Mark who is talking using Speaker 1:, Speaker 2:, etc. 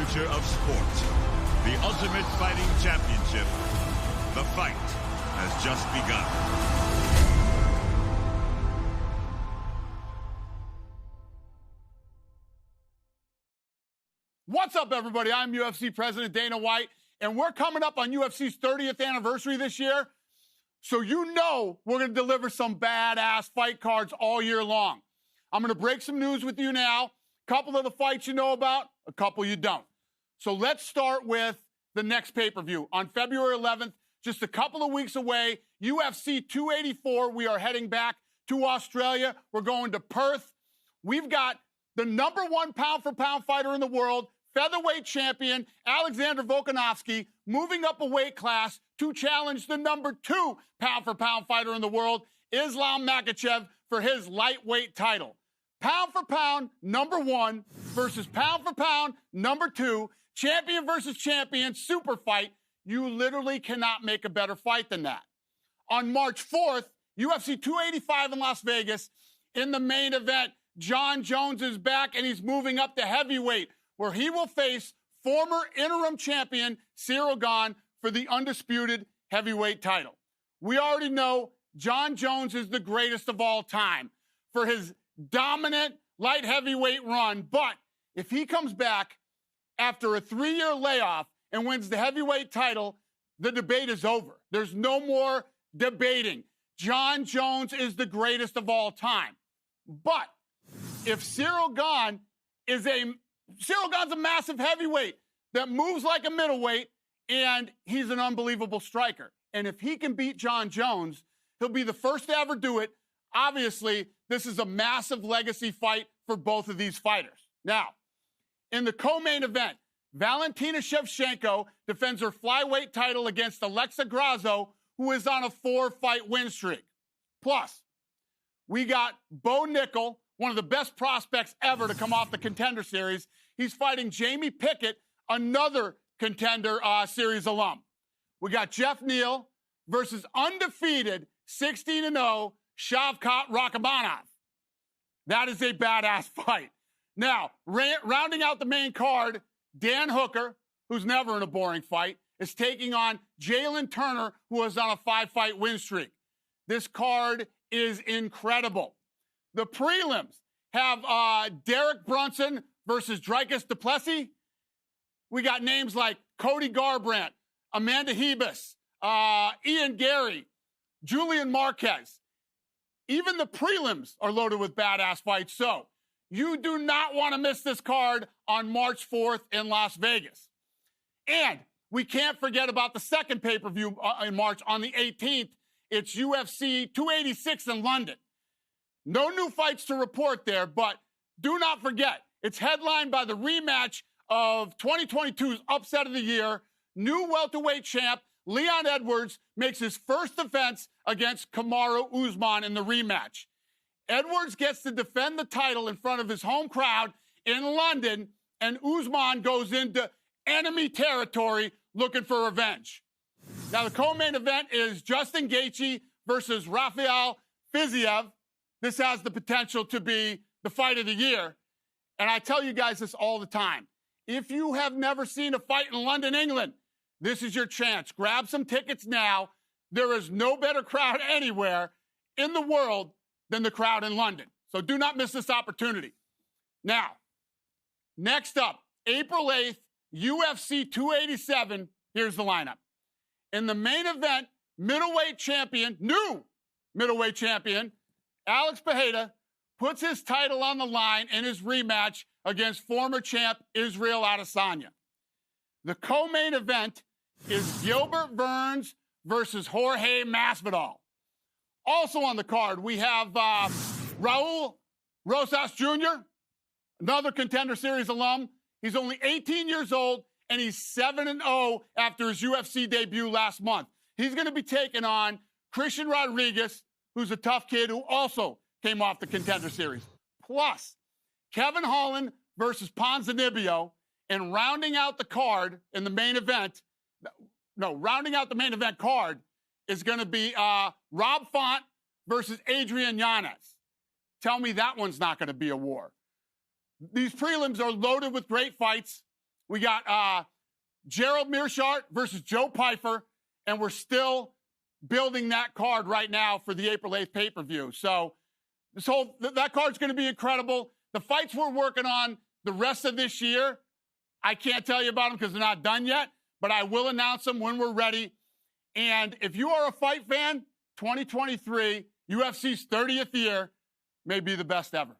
Speaker 1: future of sport. The Ultimate Fighting Championship. The fight has just begun.
Speaker 2: What's up, everybody? I'm UFC President Dana White, and we're coming up on UFC's 30th anniversary this year. So you know we're going to deliver some badass fight cards all year long. I'm going to break some news with you now. A couple of the fights you know about, a couple you don't. So let's start with the next pay-per-view. On February 11th, just a couple of weeks away, UFC 284. We are heading back to Australia. We're going to Perth. We've got the number one pound-for-pound fighter in the world, featherweight champion Alexander Volkanovski, moving up a weight class to challenge the number two pound-for-pound fighter in the world, Islam Makhachev, for his lightweight title. Pound-for-pound number one versus pound-for-pound number two, champion versus champion, super fight. You literally cannot make a better fight than that. On March 4th, UFC 285 in Las Vegas, in the main event, Jon Jones is back and he's moving up to heavyweight, where he will face former interim champion Cyril Gane for the undisputed heavyweight title. We already know Jon Jones is the greatest of all time for his dominant light heavyweight run, but if he comes back after a 3-year layoff and wins the heavyweight title, the debate is over. There's no more debating. Jon Jones is the greatest of all time. But if Cyril Gane's a massive heavyweight that moves like a middleweight, and he's an unbelievable striker. And if he can beat Jon Jones, he'll be the first to ever do it. Obviously, this is a massive legacy fight for both of these fighters. Now, in the co-main event, Valentina Shevchenko defends her flyweight title against Alexa Grasso, who is on a 4-fight win streak. Plus, we got Bo Nickel, one of the best prospects ever to come off the Contender Series. He's fighting Jamie Pickett, another Contender Series alum. We got Jeff Neal versus undefeated 16-0 Shavkat Rakhmonov. That is a badass fight. Now, rounding out the main card, Dan Hooker, who's never in a boring fight, is taking on Jalen Turner, who is on a 5-fight win streak. This card is incredible. The prelims have Derek Brunson versus Dricus du Plessis. We got names like Cody Garbrandt, Amanda Hebus, Ian Gary, Julian Marquez. Even the prelims are loaded with badass fights. So you do not want to miss this card on March 4th in Las Vegas. And we can't forget about the second pay-per-view in March on the 18th. It's UFC 286 in London. No new fights to report there, but do not forget, it's headlined by the rematch of 2022's upset of the year. New welterweight champ Leon Edwards makes his first defense against Kamaru Usman in the rematch. Edwards gets to defend the title in front of his home crowd in London, and Usman goes into enemy territory looking for revenge. Now, the co-main event is Justin Gaethje versus Rafael Fiziev. This has the potential to be the fight of the year. And I tell you guys this all the time. If you have never seen a fight in London, England, this is your chance. Grab some tickets now. There is no better crowd anywhere in the world than the crowd in London. So do not miss this opportunity. Now, next up, April 8th, UFC 287. Here's the lineup. In the main event, middleweight champion, new middleweight champion, Alex Pereira puts his title on the line in his rematch against former champ Israel Adesanya. The co-main event is Gilbert Burns versus Jorge Masvidal. Also on the card, we have Raul Rosas Jr., another Contender Series alum. He's only 18 years old, and he's 7-0 after his UFC debut last month. He's going to be taking on Christian Rodriguez, who's a tough kid who also came off the Contender Series. Plus, Kevin Holland versus Ponzinibbio, and rounding out the card in the main event, rounding out the main event card is going to be Rob Font versus Adrian Yanez. Tell me that one's not going to be a war. These prelims are loaded with great fights. We got Gerald Meerschaert versus Joe Pyfer, and we're still building that card right now for the April 8th pay-per-view. So that card's going to be incredible. The fights we're working on the rest of this year, I can't tell you about them because they're not done yet, but I will announce them when we're ready. And if you are a fight fan, 2023, UFC's 30th year, may be the best ever.